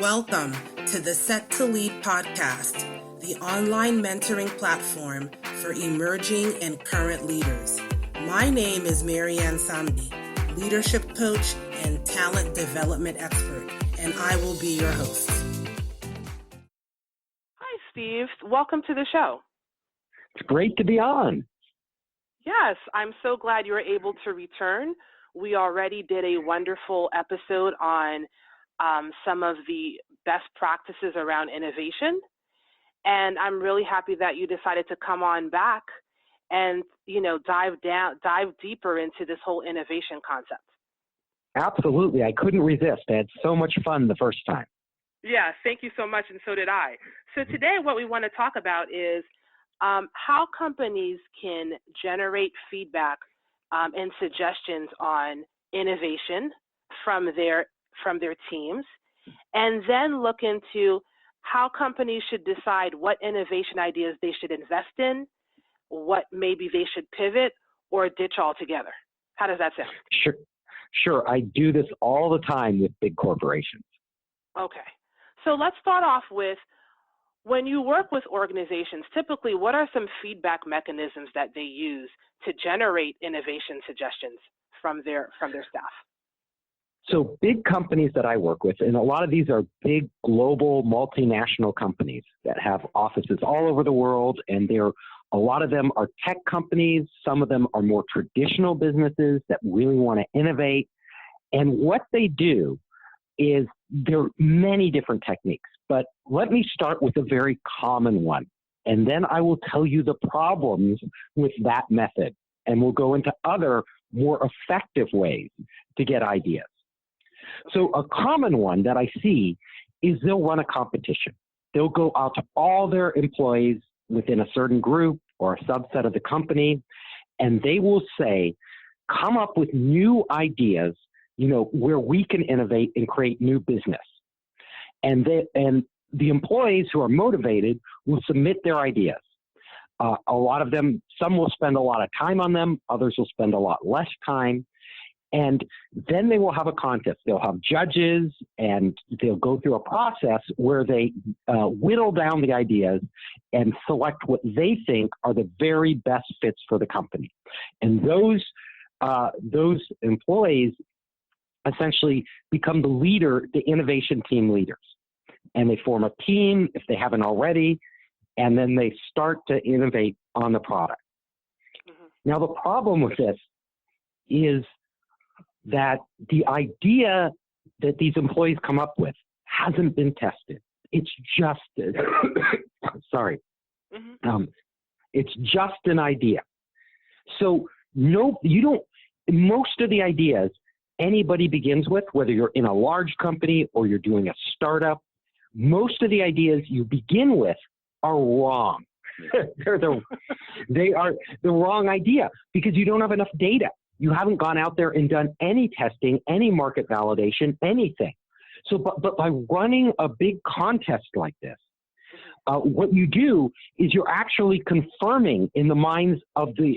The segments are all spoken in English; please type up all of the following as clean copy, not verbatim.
Welcome to the Set to Lead podcast, the online mentoring platform for emerging and current leaders. My name is Marianne Samdi, leadership coach and talent development expert, and I will be your host. Hi, Steve. Welcome to the show. It's great to be on. Yes, I'm so glad you were able to return. We already did a wonderful episode on some of the best practices around innovation. And I'm really happy that you decided to come on back and, dive deeper into this whole innovation concept. Absolutely. I couldn't resist. I had so much fun the first time. Yeah, thank you so much, and so did I. So today what we want to talk about is how companies can generate feedback and suggestions on innovation from their teams, and then look into how companies should decide what innovation ideas they should invest in, what maybe they should pivot or ditch altogether. How does that sound? Sure. I do this all the time with big corporations. Okay. So let's start off with, when you work with organizations, typically what are some feedback mechanisms that they use to generate innovation suggestions from their staff? So big companies that I work with, and a lot of these are big global multinational companies that have offices all over the world, and a lot of them are tech companies. Some of them are more traditional businesses that really want to innovate. And what they do is there are many different techniques, but let me start with a very common one. And then I will tell you the problems with that method. And we'll go into other more effective ways to get ideas. So a common one that I see is they'll run a competition. They'll go out to all their employees within a certain group or a subset of the company, and they will say, come up with new ideas, where we can innovate and create new business. And the employees who are motivated will submit their ideas. A lot of them, some will spend a lot of time on them, others will spend a lot less time. And then they will have a contest. They'll have judges, and they'll go through a process where they whittle down the ideas and select what they think are the very best fits for the company. And those employees essentially become the innovation team leaders. And they form a team, if they haven't already, and then they start to innovate on the product. Mm-hmm. Now, the problem with this is that the idea that these employees come up with hasn't been tested. It's just, sorry. Mm-hmm. It's just an idea. So most of the ideas anybody begins with, whether you're in a large company or you're doing a startup, most of the ideas you begin with are wrong. They are the wrong idea because you don't have enough data. You haven't gone out there and done any testing, any market validation, anything. So, but by running a big contest like this, what you do is you're actually confirming in the minds of the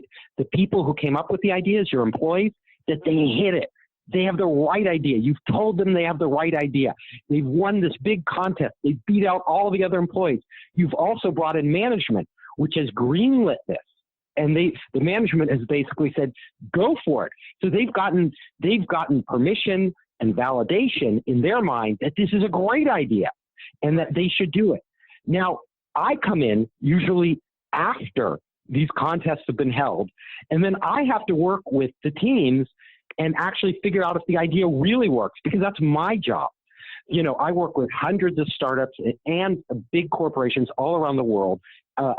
people who came up with the ideas, your employees, that they hit it. They have the right idea. You've told them they have the right idea. They've won this big contest. They beat out all the other employees. You've also brought in management, which has greenlit this. And the management has basically said, go for it. So they've gotten permission and validation in their mind that this is a great idea and that they should do it. Now, I come in usually after these contests have been held, and then I have to work with the teams and actually figure out if the idea really works, because that's my job. I work with hundreds of startups and big corporations all around the world,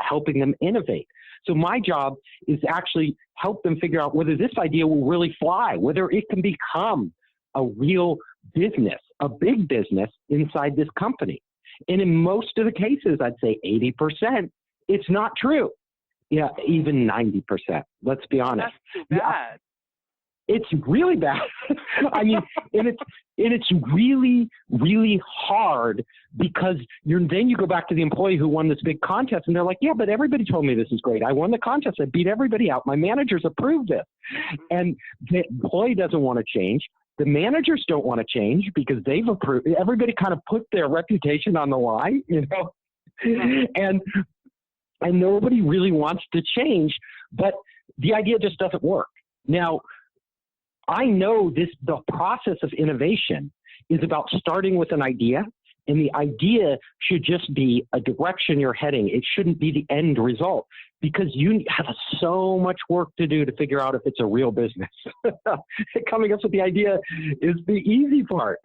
helping them innovate. So my job is to actually help them figure out whether this idea will really fly, whether it can become a real business, a big business inside this company. And in most of the cases, I'd say 80%, it's not true. Yeah, even 90%. Let's be honest. That's too bad. Yeah, it's really bad. I mean, and it's really, really hard because then you go back to the employee who won this big contest and they're like, yeah, but everybody told me this is great. I won the contest. I beat everybody out. My managers approved this. And the employee doesn't want to change. The managers don't want to change because they've approved. Everybody kind of put their reputation on the line, and nobody really wants to change, but the idea just doesn't work. Now, I know the process of innovation is about starting with an idea, and the idea should just be a direction you're heading. It shouldn't be the end result, because you have so much work to do to figure out if it's a real business. Coming up with the idea is the easy part.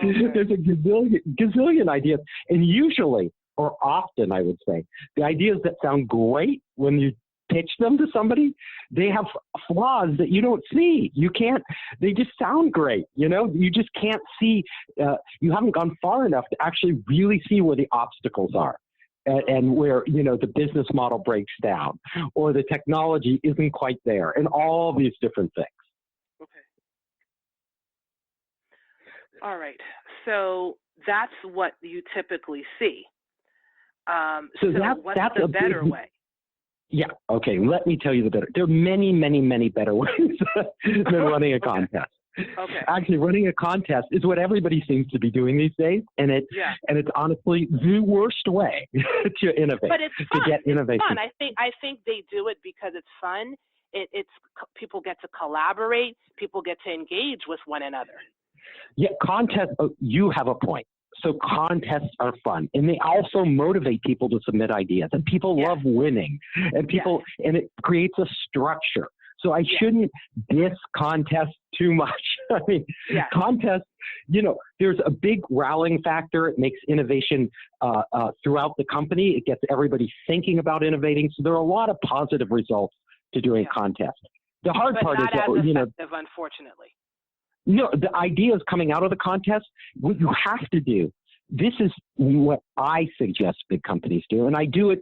There's a gazillion ideas, and usually, or often I would say, the ideas that sound great when you pitch them to somebody, they have flaws that you don't see. They just sound great. You just can't see, you haven't gone far enough to actually really see where the obstacles are and where, the business model breaks down or the technology isn't quite there and all these different things. Okay. All right. So that's what you typically see. So what's the better way? Yeah. Okay. Let me tell you the better. There are many, many, many better ways than running a contest. Okay. Actually, running a contest is what everybody seems to be doing these days, and it's honestly the worst way to innovate. But it's fun. To get innovation. It's fun. I think they do it because it's fun. It's people get to collaborate. People get to engage with one another. Yeah, contests. Oh, you have a point. So contests are fun, and they also motivate people to submit ideas, and people love winning, and and it creates a structure. So I shouldn't diss contests too much. I mean, contests, there's a big rallying factor. It makes innovation throughout the company. It gets everybody thinking about innovating. So there are a lot of positive results to doing contests. The hard part is that, effective, unfortunately. No, the ideas coming out of the contest, what you have to do, this is what I suggest big companies do, and I do it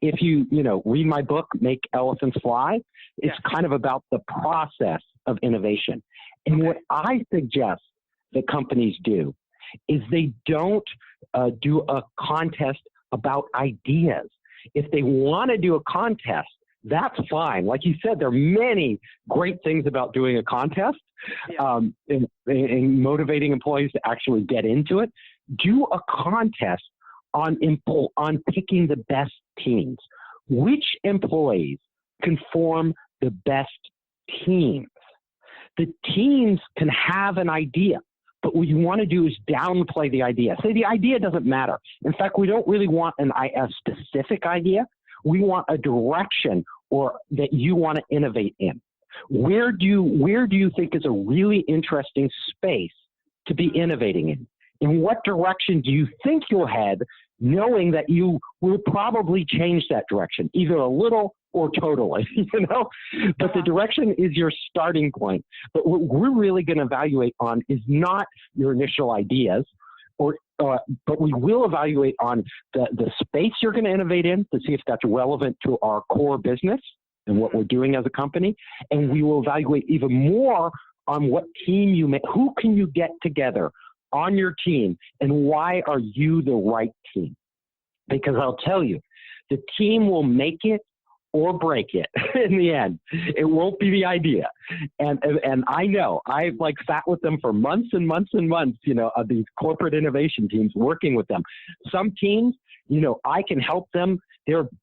if you read my book, Make Elephants Fly. It's kind of about the process of innovation. And what I suggest that companies do is they don't do a contest about ideas. If they want to do a contest, that's fine. Like you said, there are many great things about doing a contest and motivating employees to actually get into it. Do a contest on picking the best teams. Which employees can form the best teams? The teams can have an idea, but what you want to do is downplay the idea. Say the idea doesn't matter. In fact, we don't really want a specific idea. We want a direction or that you want to innovate in. Where do you think is a really interesting space to be innovating in? In what direction do you think you'll head, knowing that you will probably change that direction, either a little or totally, But the direction is your starting point. But what we're really going to evaluate on is not your initial ideas, but we will evaluate on the space you're going to innovate in to see if that's relevant to our core business and what we're doing as a company. And we will evaluate even more on what team who can you get together on your team, and why are you the right team? Because I'll tell you, the team will make it or break it in the end. It won't be the idea. And I know, I've sat with them for months and months and months, of these corporate innovation teams, working with them. Some teams, I can help them.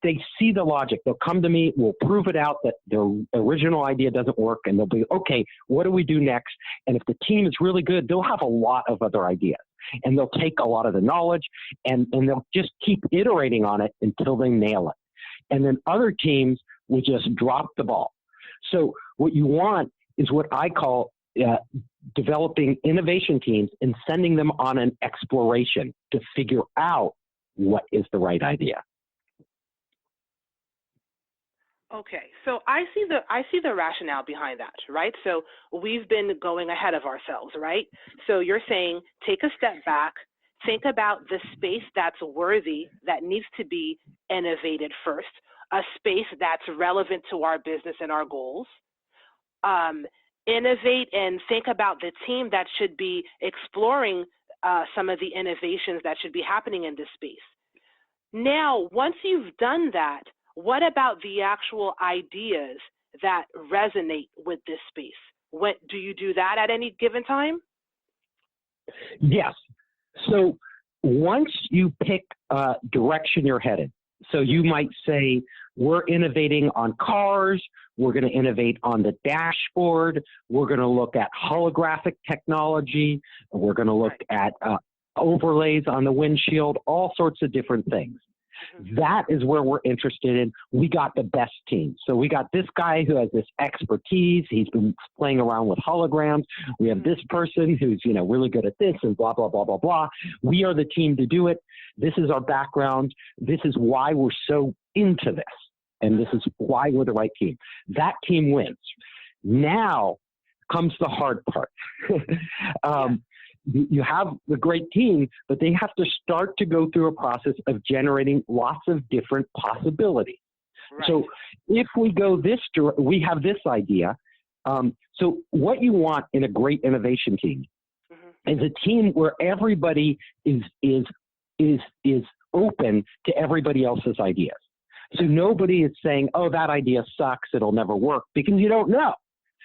They see the logic. They'll come to me. We'll prove it out that their original idea doesn't work, and they'll be, okay, what do we do next? And if the team is really good, they'll have a lot of other ideas, and they'll take a lot of the knowledge, and they'll just keep iterating on it until they nail it. And then other teams will just drop the ball. So what you want is what I call developing innovation teams and sending them on an exploration to figure out what is the right idea. Okay, so I see the rationale behind that, right? So we've been going ahead of ourselves, right? So you're saying take a step back, think about the space that's worthy, that needs to be innovated first, a space that's relevant to our business and our goals. Innovate and think about the team that should be exploring some of the innovations that should be happening in this space. Now, once you've done that, what about the actual ideas that resonate with this space? Do you do that at any given time? Yes. So once you pick direction you're headed, so you might say, we're innovating on cars, we're going to innovate on the dashboard, we're going to look at holographic technology, we're going to look at overlays on the windshield, all sorts of different things. That is where we're interested in. We got the best team. So we got this guy who has this expertise. He's been playing around with holograms. We have this person who's, really good at this and blah, blah, blah, blah, blah. We are the team to do it. This is our background. This is why we're so into this. And this is why we're the right team. That team wins. Now comes the hard part. You have the great team, but they have to start to go through a process of generating lots of different possibilities. Right. So if we go we have this idea. So what you want in a great innovation team is a team where everybody is open to everybody else's ideas. So nobody is saying, oh, that idea sucks, it'll never work, because you don't know.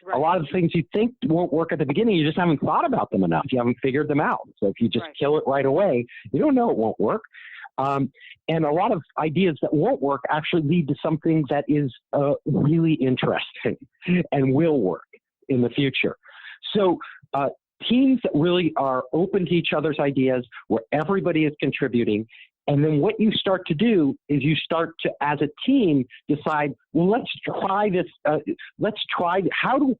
Right. A lot of things you think won't work at the beginning, you just haven't thought about them enough. You haven't figured them out. So if you just kill it right away, you don't know it won't work. And a lot of ideas that won't work actually lead to something that is really interesting and will work in the future. So teams that really are open to each other's ideas, where everybody is contributing. And then what you start to do is you start to, as a team, decide, well, let's try this.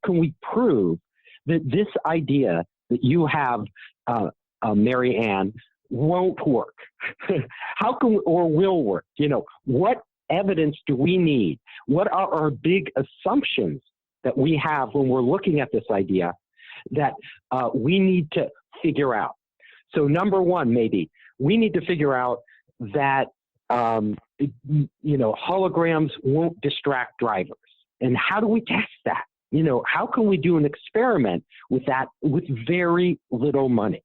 Can we prove that this idea that you have, Mary Ann, won't work? How can we, or will work? What evidence do we need? What are our big assumptions that we have when we're looking at this idea that we need to figure out? So number one, maybe we need to figure out that holograms won't distract drivers. And how do we test that? How can we do an experiment with that with very little money?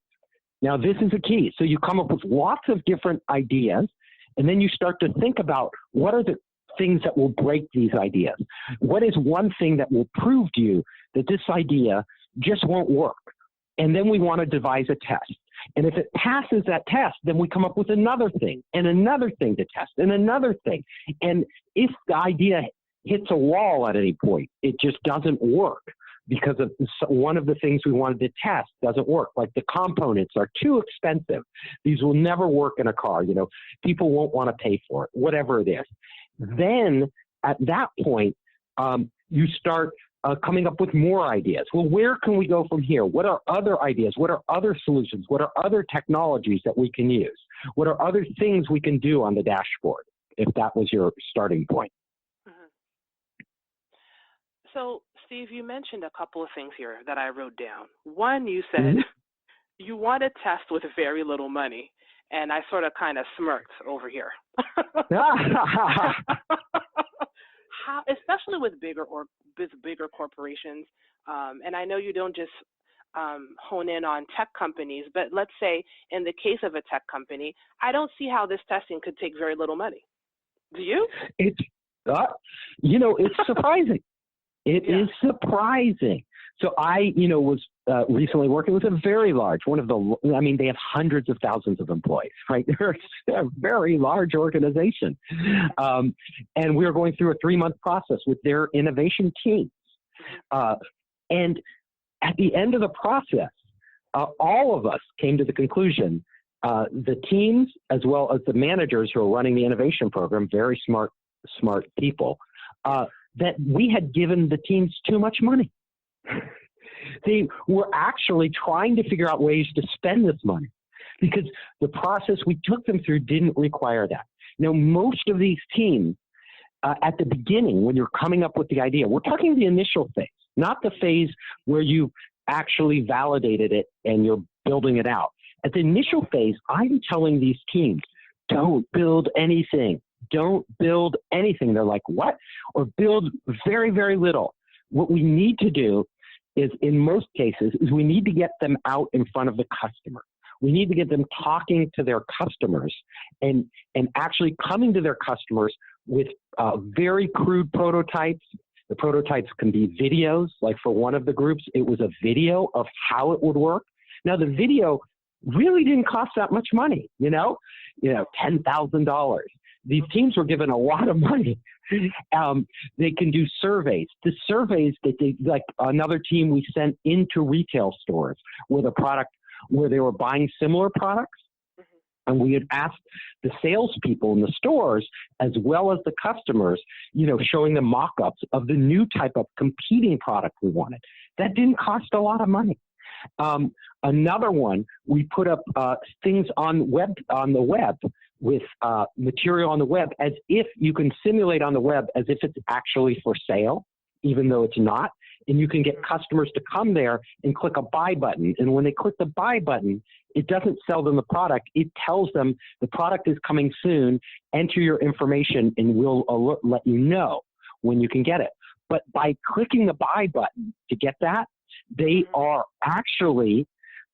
Now, this is a key. So you come up with lots of different ideas, and then you start to think about what are the things that will break these ideas? What is one thing that will prove to you that this idea just won't work? And then we want to devise a test. And if it passes that test, then we come up with another thing and another thing to test and another thing. And if the idea hits a wall at any point, it just doesn't work because of one of the things we wanted to test doesn't work. Like the components are too expensive. These will never work in a car. People won't want to pay for it, whatever it is. Then at that point, you start coming up with more ideas. Well, where can we go from here? What are other ideas? What are other solutions? What are other technologies that we can use? What are other things we can do on the dashboard, if that was your starting point? So, Steve, you mentioned a couple of things here that I wrote down. One, you said you want to test with very little money, and I sort of kind of smirked over here. How, especially with bigger corporations, and I know you don't just hone in on tech companies, but let's say in the case of a tech company, I don't see how this testing could take very little money. Do you? It's surprising. It is surprising. So I, was recently working with a very large, they have hundreds of thousands of employees, right? They're a very large organization. And we were going through a 3-month process with their innovation team. And at the end of the process, all of us came to the conclusion, the teams as well as the managers who are running the innovation program, very smart people, that we had given the teams too much money. They were actually trying to figure out ways to spend this money because the process we took them through didn't require that. Most of these teams, at the beginning, when you're coming up with the idea, we're talking the initial phase, not the phase where you actually validated it and you're building it out. At the initial phase, I'm telling these teams, don't build anything. Don't build anything. They're like, what? Or build very, very little. What we need to do is, in most cases, is we need to get them out in front of the customer. We need to get them talking to their customers and actually coming to their customers with very crude prototypes The prototypes can be videos. Like for one of the groups, it was a video of how it would work. Now, the video really didn't cost that much money, $10,000. These teams were given a lot of money. They can do surveys. The surveys that like another team we sent into retail stores where they were buying similar products. And we had asked the salespeople in the stores as well as the customers, showing them mock-ups of the new type of competing product we wanted. That didn't cost a lot of money. Another one, we put up things on the web with material on the web as if you can simulate on the web as if it's actually for sale, even though it's not. And you can get customers to come there and click a buy button. And when they click the buy button, it doesn't sell them the product. It tells them the product is coming soon. Enter your information and we'll let you know when you can get it. But by clicking the buy button to get that, they are actually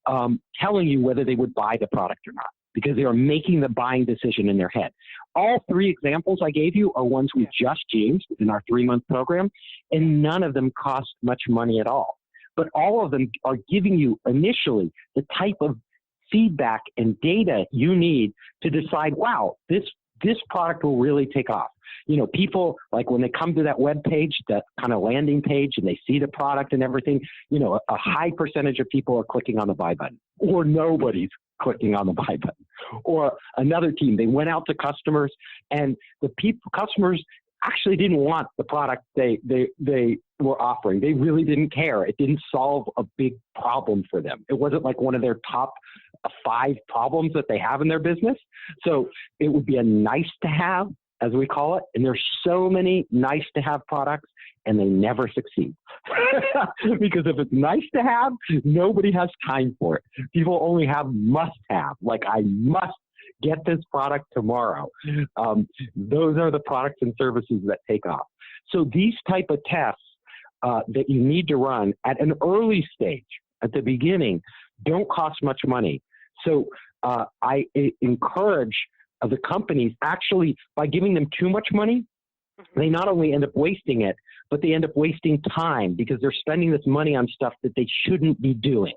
telling you whether they would buy the product or not, because they are making the buying decision in their head. All three examples I gave you are ones we just used in our 3-month program, and none of them cost much money at all. But all of them are giving you initially the type of feedback and data you need to decide, wow, this product will really take off. People, like when they come to that web page, that kind of landing page, and they see the product and everything, a high percentage of people are clicking on the buy button, or nobody's clicking on the buy button. Or another team, they went out to customers, and the customers actually didn't want the product they were offering. They really didn't care. It didn't solve a big problem for them. It wasn't like one of their top 5 problems that they have in their business. So it would be a nice to have, as we call it. And there's so many nice to have products, and they never succeed. Because if it's nice to have, nobody has time for it. People only have must have, like I must get this product tomorrow. Those are the products and services that take off. So these type of tests that you need to run at an early stage, at the beginning, don't cost much money. So I encourage the companies, actually, by giving them too much money, they not only end up wasting it, but they end up wasting time because they're spending this money on stuff that they shouldn't be doing.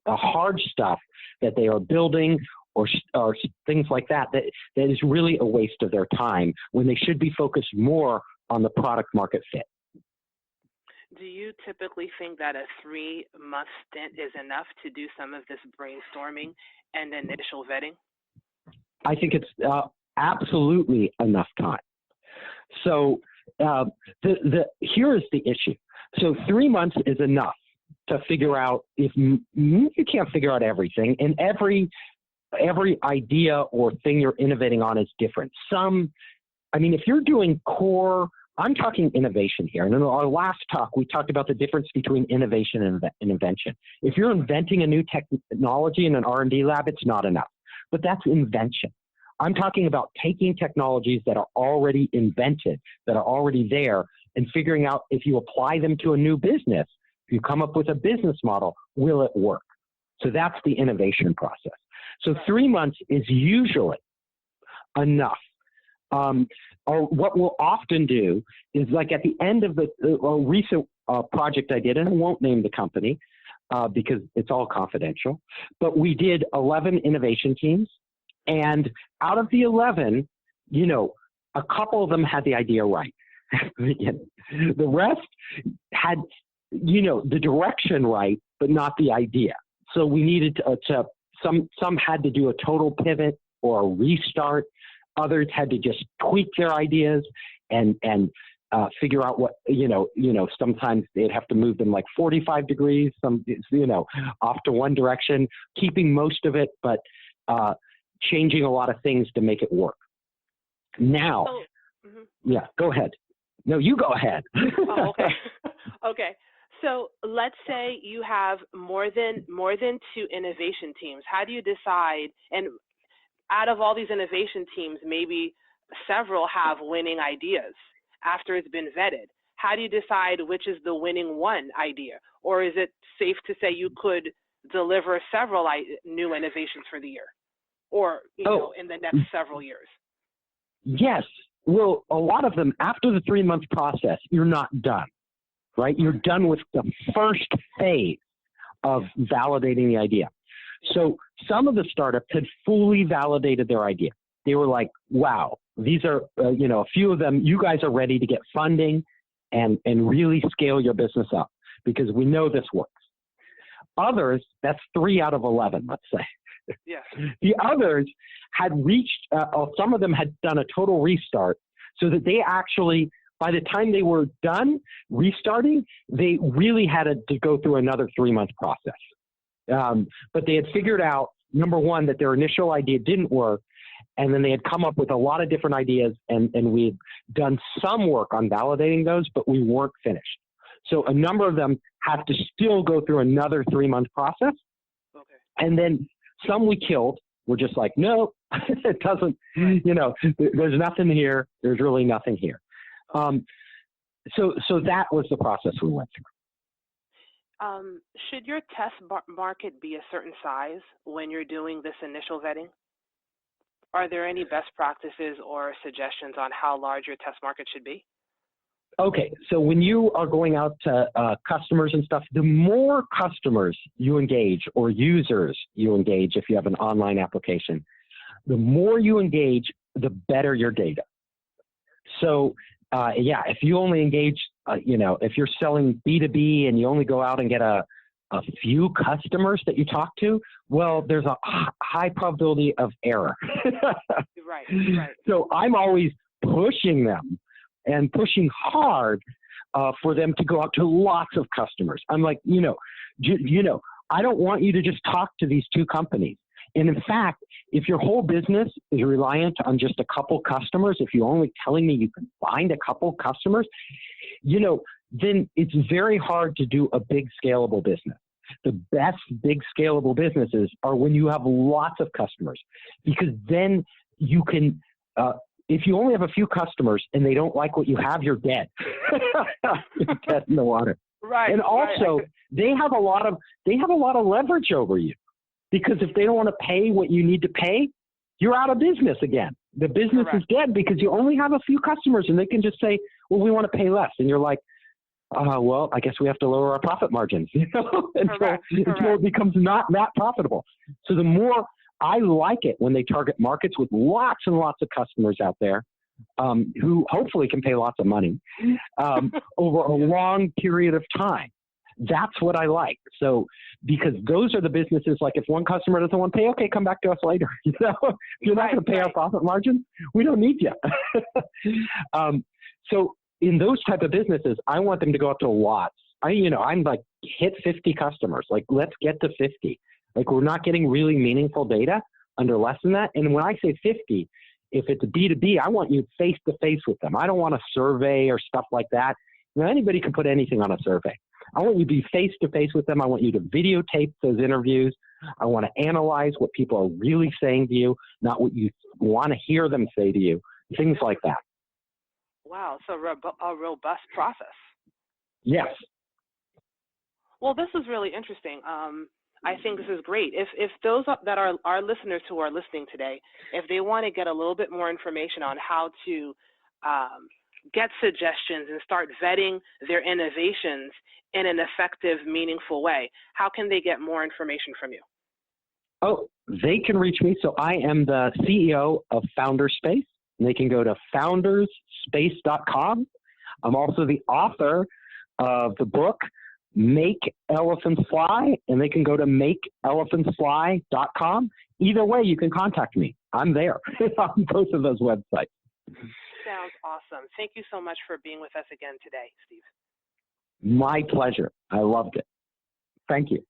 The hard stuff that they are building or things like that is really a waste of their time when they should be focused more on the product market fit. Do you typically think that a 3-month stint is enough to do some of this brainstorming and initial vetting? I think it's absolutely enough time. So here is the issue. So 3 months is enough to figure out if you can't figure out everything, and every idea or thing you're innovating on is different. If you're doing core, I'm talking innovation here. And in our last talk, we talked about the difference between innovation and invention. If you're inventing a new technology in an R&D lab, it's not enough. But that's invention. I'm talking about taking technologies that are already invented, that are already there, and figuring out if you apply them to a new business, if you come up with a business model, will it work? So that's the innovation process. So 3 months is usually enough. Or what we'll often do is, like at the end of the recent project I did, and I won't name the company because it's all confidential, but we did 11 innovation teams. And out of the 11, a couple of them had the idea right. The rest had, the direction right, but not the idea. So we needed some had to do a total pivot or a restart. Others had to just tweak their ideas and figure out what, sometimes they'd have to move them like 45 degrees, off to one direction, keeping most of it, but changing a lot of things to make it work. Now, yeah, go ahead. No, you go ahead. Oh, okay. Okay. So let's say you have more than 2 innovation teams. How do you decide? And out of all these innovation teams, maybe several have winning ideas after it's been vetted. How do you decide which is the winning one idea? Or is it safe to say you could deliver several new innovations for the year, or in the next several years? Yes, Well, a lot of them, after the 3-month process, you're not done, right? You're done with the first phase of validating the idea. So some of the startups had fully validated their idea. They were like, wow, these are, a few of them, you guys are ready to get funding and really scale your business up because we know this works. Others, that's 3 out of 11, let's say. Yes. The others had reached, some of them had done a total restart so that they actually, by the time they were done restarting, they really had to go through another 3-month process. But they had figured out, number one, that their initial idea didn't work. And then they had come up with a lot of different ideas, and we had done some work on validating those, but we weren't finished. So a number of them have to still go through another 3-month process. Okay. And then some we killed. We're just like, no, it doesn't, there's nothing here. There's really nothing here. So that was the process we went through. Should your test market be a certain size when you're doing this initial vetting? Are there any best practices or suggestions on how large your test market should be? Okay, so when you are going out to customers and stuff, the more customers you engage or users you engage, if you have an online application, the more you engage, the better your data. So if you only engage, if you're selling B2B and you only go out and get a few customers that you talk to, well, there's a high probability of error. Right. So I'm always pushing them and pushing hard for them to go out to lots of customers. I'm like, I don't want you to just talk to these 2 companies. And in fact, if your whole business is reliant on just a couple customers, if you're only telling me you can find a couple customers, then it's very hard to do a big scalable business. The best big scalable businesses are when you have lots of customers, because then you can, if you only have a few customers and they don't like what you have, you're dead. You're dead in the water. Right. And also, they have a lot of leverage over you, because if they don't want to pay what you need to pay, you're out of business again. The business is dead because you only have a few customers, and they can just say, well, we want to pay less. And you're like, well, I guess we have to lower our profit margins, until it becomes not that profitable. So the more, I like it when they target markets with lots and lots of customers out there, who hopefully can pay lots of money over a long period of time. That's what I like. So, because those are the businesses, like if one customer doesn't want to pay, okay, come back to us later. If you're not going to pay our profit margin, we don't need you. So in those type of businesses, I want them to go up to lots. I'm like, hit 50 customers. Like, let's get to 50. Like, we're not getting really meaningful data under less than that. And when I say 50, if it's a B2B, I want you face to face with them. I don't want a survey or stuff like that. Anybody can put anything on a survey. I want you to be face to face with them. I want you to videotape those interviews. I want to analyze what people are really saying to you, not what you want to hear them say to you, things like that. Wow, so a robust process. Yes. Well, this is really interesting. I think this is great. If those that are our listeners who are listening today, if they want to get a little bit more information on how to get suggestions and start vetting their innovations in an effective, meaningful way, how can they get more information from you? Oh, they can reach me. So I am the CEO of Founderspace, and they can go to founderspace.com. I'm also the author of the book, Make Elephants Fly, and they can go to makeelephantsfly.com. Either way, you can contact me. I'm there on both of those websites. Sounds awesome. Thank you so much for being with us again today, Steve. My pleasure. I loved it. Thank you.